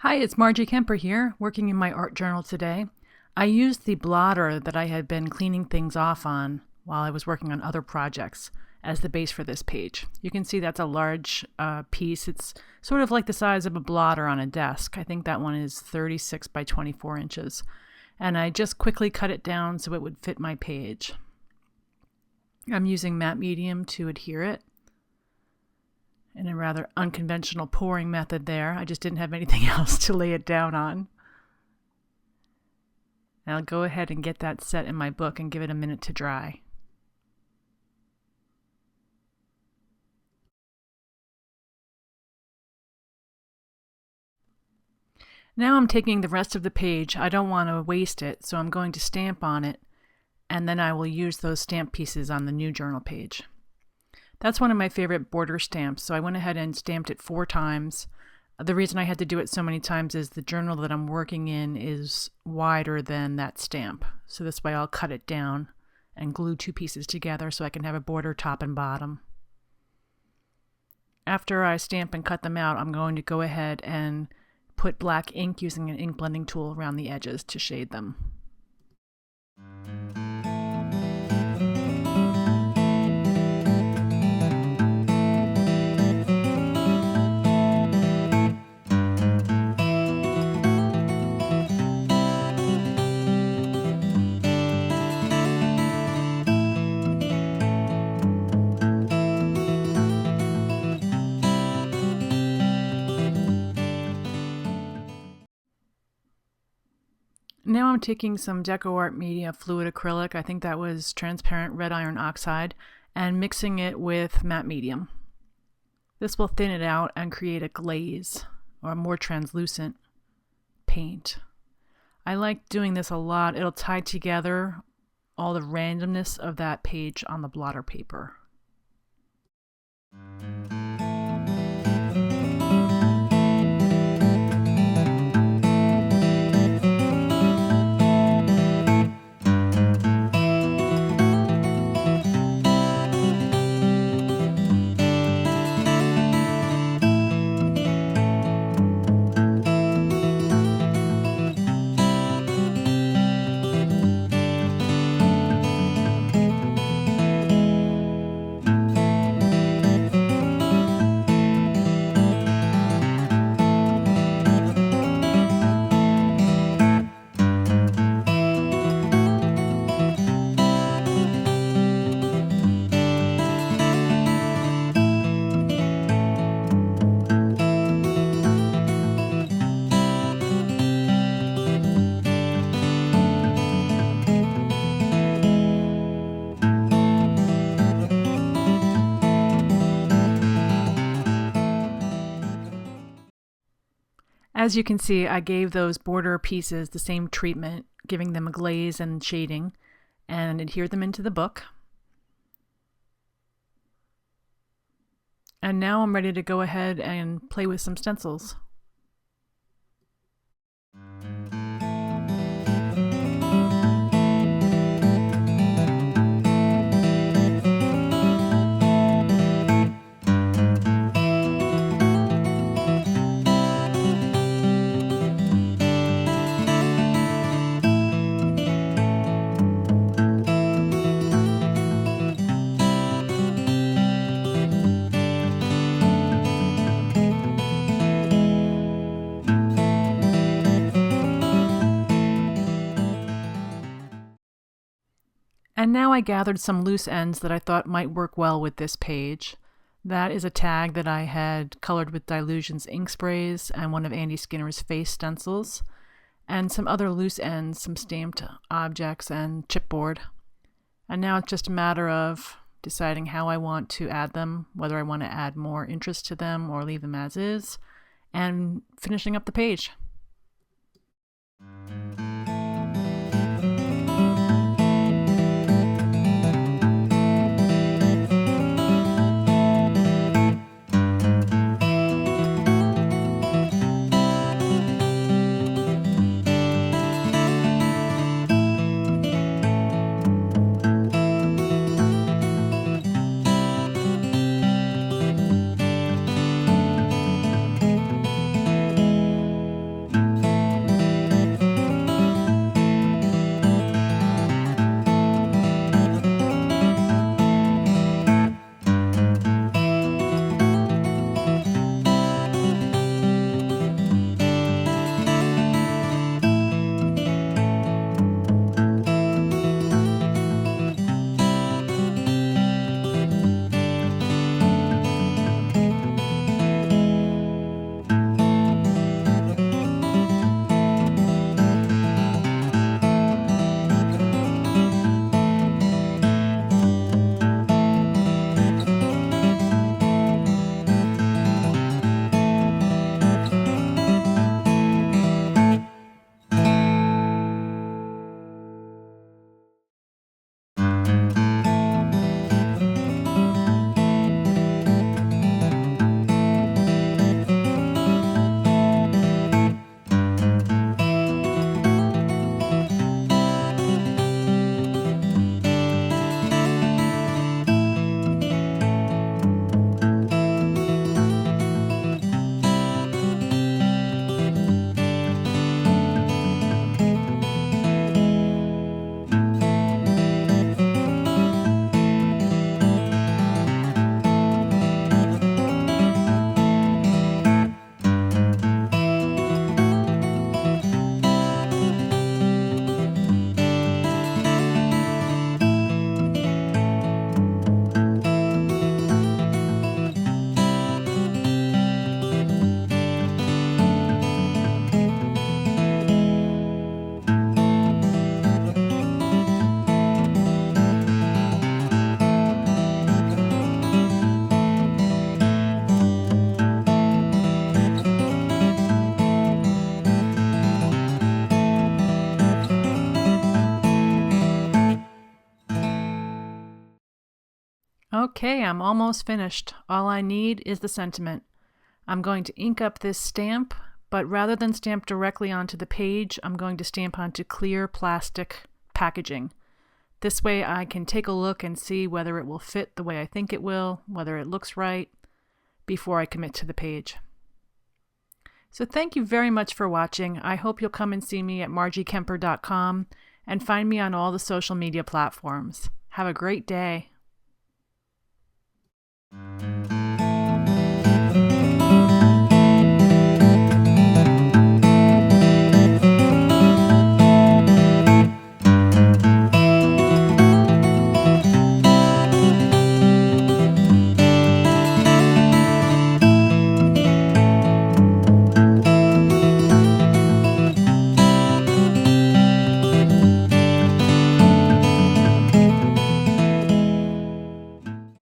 Hi, it's Marjie Kemper here, working in my art journal today. I used the blotter that I had been cleaning things off on while I was working on other projects as the base for this page. You can see that's a large piece. It's sort of like the size of a blotter on a desk. I think that one is 36 by 24 inches. And I just quickly cut it down so it would fit my page. I'm using matte medium to adhere it in a rather unconventional pouring method there. I just didn't have anything else to lay it down on. And I'll go ahead and get that set in my book and give it a minute to dry. Now I'm taking the rest of the page. I don't want to waste it, so I'm going to stamp on it, and then I will use those stamp pieces on the new journal page. That's one of my favorite border stamps, so I went ahead and stamped it 4 times. The reason I had to do it so many times is the journal that I'm working in is wider than that stamp. So this way I'll cut it down and glue 2 pieces together so I can have a border top and bottom. After I stamp and cut them out, I'm going to go ahead and put black ink using an ink blending tool around the edges to shade them. Now I'm taking some Deco Art Media fluid acrylic, I think that was transparent red iron oxide, and mixing it with matte medium. This will thin it out and create a glaze, or a more translucent paint. I like doing this a lot. It'll tie together all the randomness of that page on the blotter paper. As you can see, I gave those border pieces the same treatment, giving them a glaze and shading, and adhered them into the book. And now I'm ready to go ahead and play with some stencils. And now I gathered some loose ends that I thought might work well with this page. That is a tag that I had colored with Dylusions ink sprays and one of Andy Skinner's face stencils, and some other loose ends, some stamped objects and chipboard. And now it's just a matter of deciding how I want to add them, whether I want to add more interest to them or leave them as is, and finishing up the page. Okay, I'm almost finished. All I need is the sentiment. I'm going to ink up this stamp, but rather than stamp directly onto the page, I'm going to stamp onto clear plastic packaging. This way I can take a look and see whether it will fit the way I think it will, whether it looks right, before I commit to the page. So thank you very much for watching. I hope you'll come and see me at marjiekemper.com and find me on all the social media platforms. Have a great day.